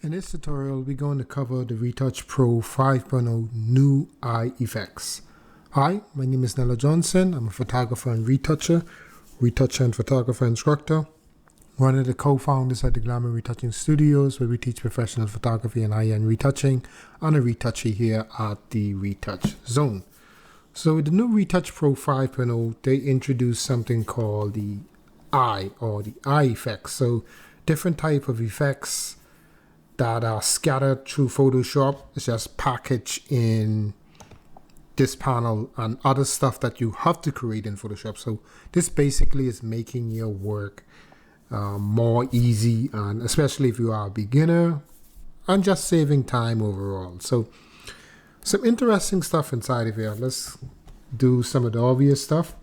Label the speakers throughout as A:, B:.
A: In this tutorial, we're going to cover the Retouch Pro 5.0 new eye effects. Hi, my name is Nello Johnson. I'm a photographer and retoucher and photographer instructor, one of the co-founders at the Glamour Retouching Studios, where we teach professional photography and high-end retouching, and a retoucher here at the Retouch Zone. So with the new Retouch Pro 5.0, they introduced something called the eye effects. So different type of effects that are scattered through Photoshop. It's just packaged in this panel and other stuff that you have to create in Photoshop. So this basically is making your work more easy, and especially if you are a beginner, and just saving time overall. So some interesting stuff inside of here. Let's do some of the obvious stuff.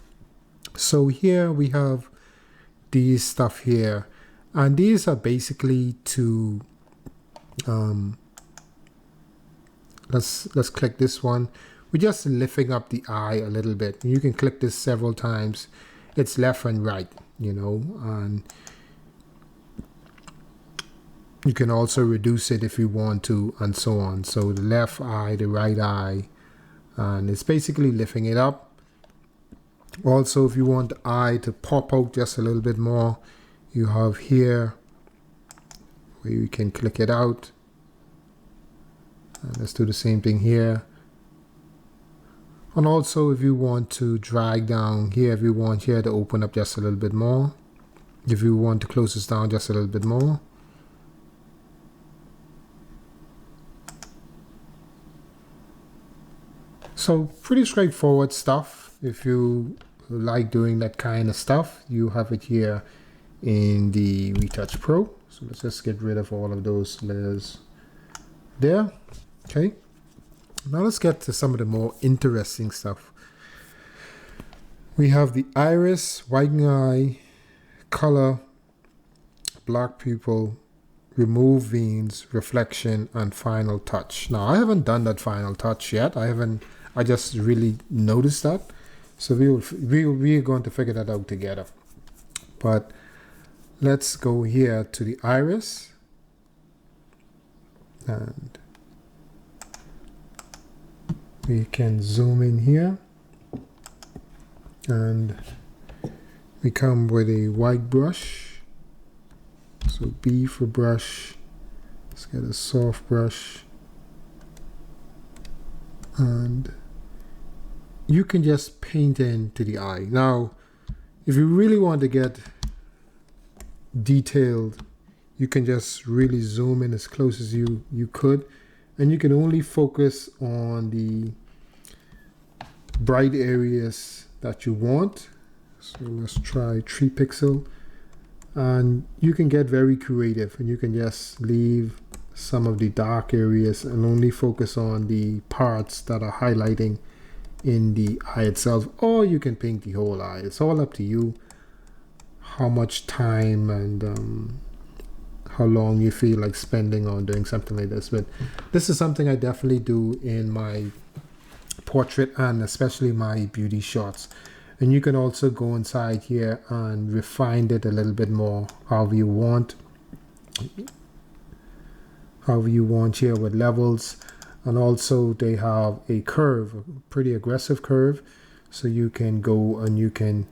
A: So here we have these stuff here, and these are basically to let's click this one. We're just lifting up the eye a little bit. You can click this several times. It's left and right, and you can also reduce it if you want to, and so on. So the left eye, the right eye, and it's basically lifting it up. Also, if you want the eye to pop out just a little bit more, you have here where you can click it out. And let's do the same thing here. And also, if you want to drag down here, if you want here to open up just a little bit more, if you want to close this down just a little bit more. So pretty straightforward stuff. If you like doing that kind of stuff, you have it here in the Retouch Pro. So let's just get rid of all of those layers there. Okay. Now let's get to some of the more interesting stuff. We have the iris, whitening eye, color, black pupil, remove veins, reflection, and final touch. Now I haven't done that final touch yet. I just really noticed that. So we're going to figure that out together. But let's go here to the iris, and we can zoom in here, and we come with a white brush. So B for brush. Let's get a soft brush, and you can just paint into the eye. Now, if you really want to get detailed, you can just really zoom in as close as you could, and you can only focus on the bright areas that you want. So let's try 3 pixel, and you can get very creative, and you can just leave some of the dark areas and only focus on the parts that are highlighting in the eye itself, or you can paint the whole eye. It's all up to you how much time and how long you feel like spending on doing something like this. But this is something I definitely do in my portrait and especially my beauty shots. And you can also go inside here and refine it a little bit more, however you want here with levels. And also they have a curve, a pretty aggressive curve, so you can go and you can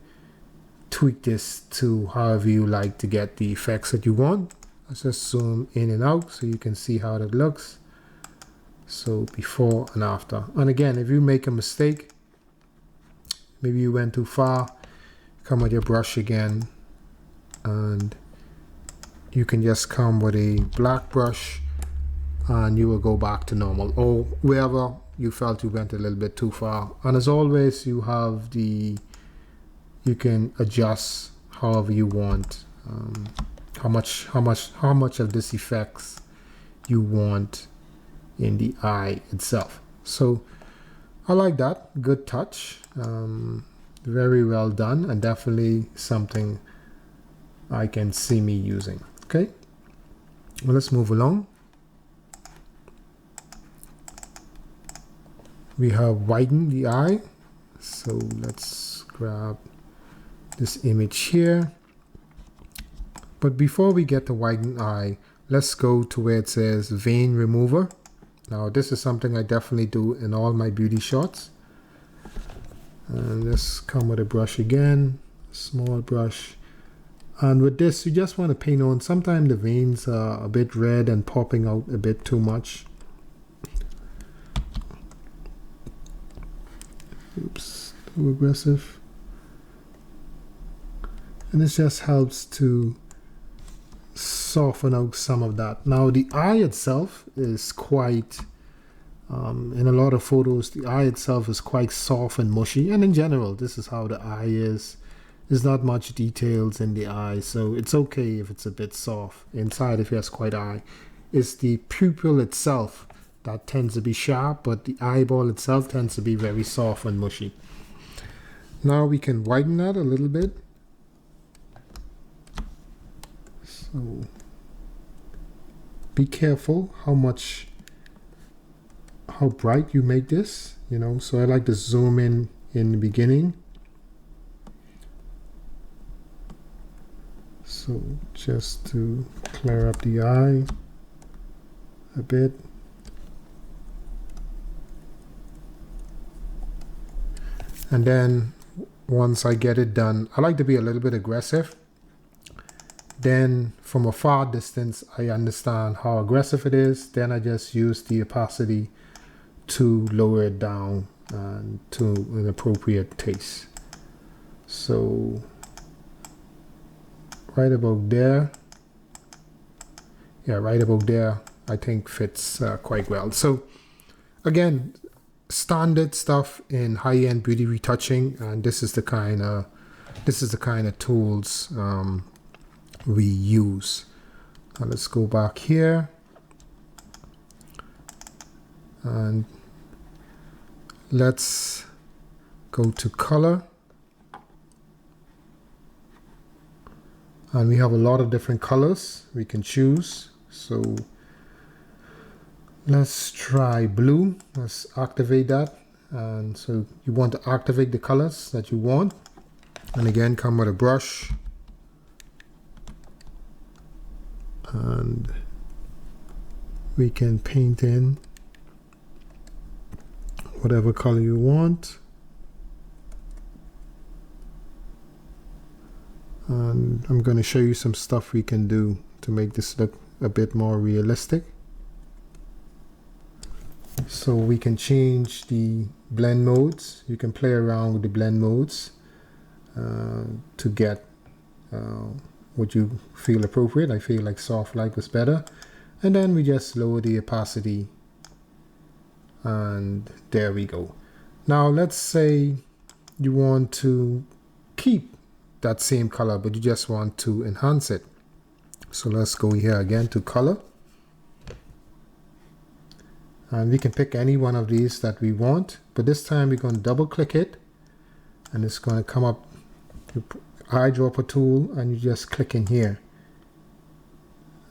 A: tweak this to however you like to get the effects that you want. Let's just zoom in and out so you can see how that looks. So before and after. And again, if you make a mistake, maybe you went too far, come with your brush again, and you can just come with a black brush, and you will go back to normal, or wherever you felt you went a little bit too far. And as always, you can adjust however you want, how much of this effects you want in the eye itself. So I like that. Good touch. Very well done, and definitely something I can see me using. Okay, well, let's move along. We have whiten the eye. So let's grab this image here. But before we get to whiten eye, let's go to where it says vein remover. Now this is something I definitely do in all my beauty shots. And let's come with a brush again, small brush. And with this, you just want to paint on. Sometimes the veins are a bit red and popping out a bit too much. Oops, too aggressive. And this just helps to soften out some of that. Now the eye itself is quite, in a lot of photos, the eye itself is quite soft and mushy. And in general, this is how the eye is. There's not much details in the eye, so it's okay if it's a bit soft. Inside, if it has quite eye, it's the pupil itself that tends to be sharp, but the eyeball itself tends to be very soft and mushy. Now we can whiten that a little bit. So be careful how bright you make this, you know. So I like to zoom in the beginning. So just to clear up the eye a bit. And then once I get it done, I like to be a little bit aggressive. Then from a far distance, I understand how aggressive it is. Then I just use the opacity to lower it down to an appropriate taste. So right about there. Yeah, right about there, I think fits quite well. So again, standard stuff in high-end beauty retouching, and this is the kind of tools we use. Now let's go back here and let's go to color. And we have a lot of different colors we can choose. So let's try blue. Let's activate that. And so you want to activate the colors that you want. And again, come with a brush. And we can paint in whatever color you want. And I'm going to show you some stuff we can do to make this look a bit more realistic. So we can change the blend modes. You can play around with the blend modes to get what you feel appropriate. I feel like soft light was better. And then we just lower the opacity. And there we go. Now let's say you want to keep that same color, but you just want to enhance it. So let's go here again to color. And we can pick any one of these that we want, but this time we're going to double click it and it's going to come up eyedropper tool, and you just click in here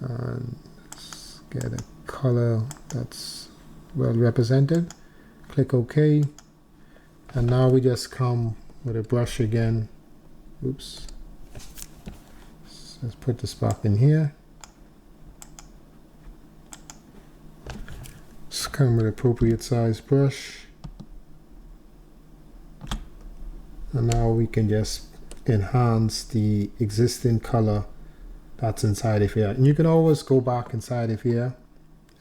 A: and let's get a color that's well represented. Click OK, and now we just come with a brush again. Oops. Let's put this back in here. Just come with appropriate size brush. And now we can just enhance the existing color that's inside of here. And you can always go back inside of here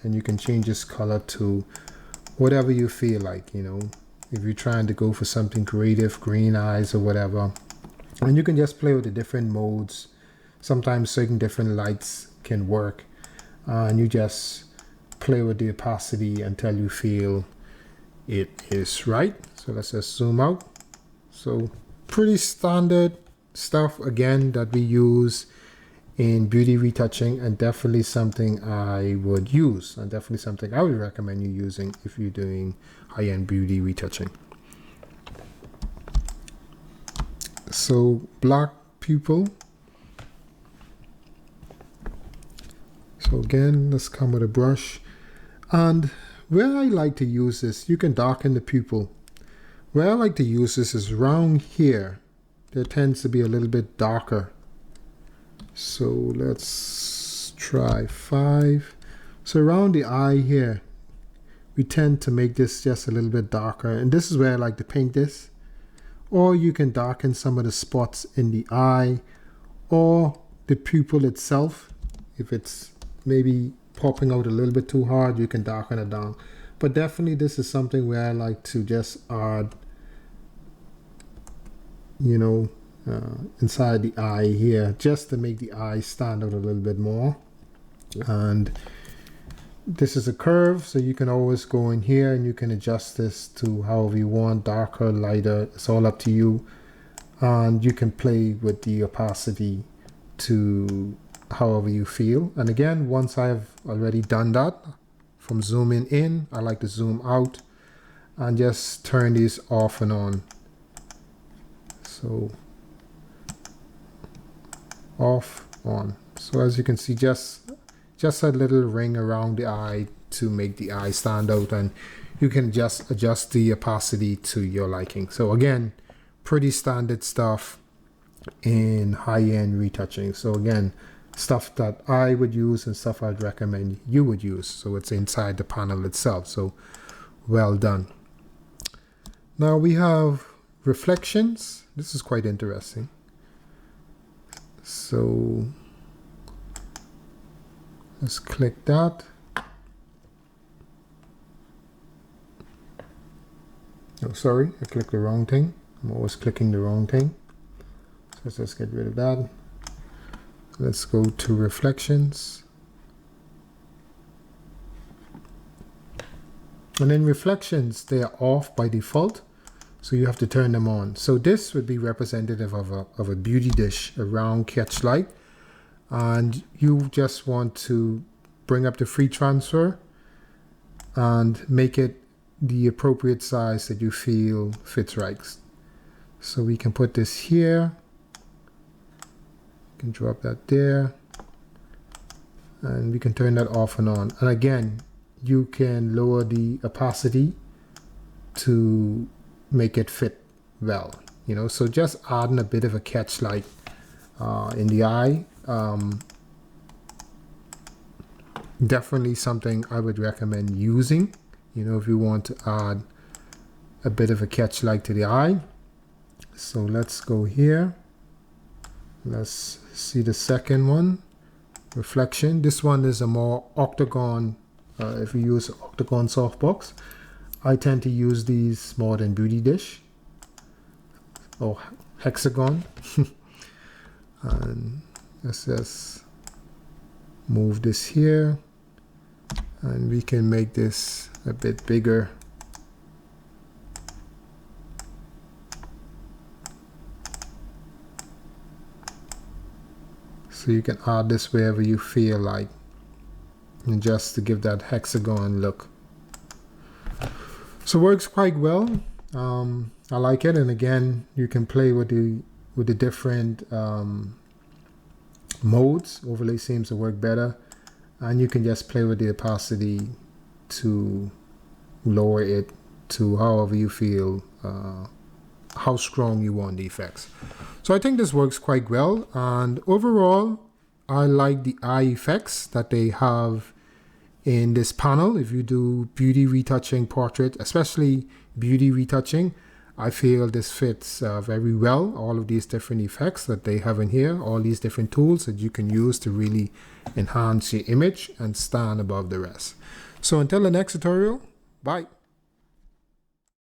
A: and you can change this color to whatever you feel like, you know. If you're trying to go for something creative, green eyes or whatever. And you can just play with the different modes. Sometimes certain different lights can work. And you just play with the opacity until you feel it is right. So let's just zoom out. So pretty standard stuff, again, that we use in beauty retouching, and definitely something I would use, and definitely something I would recommend you using if you're doing high-end beauty retouching. So black pupil. So again, let's come with a brush, and where I like to use this, you can darken the pupil. Where I like to use this is around here. There tends to be a little bit darker. So let's try 5. So around the eye here, we tend to make this just a little bit darker, and this is where I like to paint this. Or you can darken some of the spots in the eye or the pupil itself. If it's maybe popping out a little bit too hard, you can darken it down. But definitely this is something where I like to just add, you know, inside the eye here, just to make the eye stand out a little bit more. And this is a curve, so you can always go in here and you can adjust this to however you want, darker, lighter, it's all up to you. And you can play with the opacity to however you feel. And again, once I've already done that, from zooming in, I like to zoom out and just turn these off and on. So off, on. So as you can see, just a little ring around the eye to make the eye stand out, and you can just adjust the opacity to your liking. So again, pretty standard stuff in high-end retouching. So again, stuff that I would use and stuff I'd recommend you would use. So it's inside the panel itself. So well done. Now we have reflections. This is quite interesting. So let's click that. Oh, sorry, I clicked the wrong thing. I'm always clicking the wrong thing. So let's just get rid of that. Let's go to reflections. And then reflections, they are off by default, so you have to turn them on. So this would be representative of a beauty dish, a round catch light. And you just want to bring up the free transfer and make it the appropriate size that you feel fits right. So we can put this here, can drop that there, and we can turn that off and on. And again, you can lower the opacity to make it fit well, you know. So just adding a bit of a catch light in the eye. Definitely something I would recommend using, you know, if you want to add a bit of a catch light to the eye. So let's go here. Let's see the second one, reflection. This one is a more octagon. If you use octagon softbox, I tend to use these more than beauty dish or hexagon. And let's just move this here, and we can make this a bit bigger. So you can add this wherever you feel like, and just to give that hexagon look. So it works quite well. I like it, and again, you can play with the different modes. Overlay seems to work better, and you can just play with the opacity to lower it to however you feel, how strong you want the effects. So I think this works quite well, and overall I like the eye effects that they have in this panel. If you do beauty retouching, portrait, especially beauty retouching, I feel this fits very well. All of these different effects that they have in here, all these different tools that you can use to really enhance your image and stand above the rest. So until the next tutorial, bye.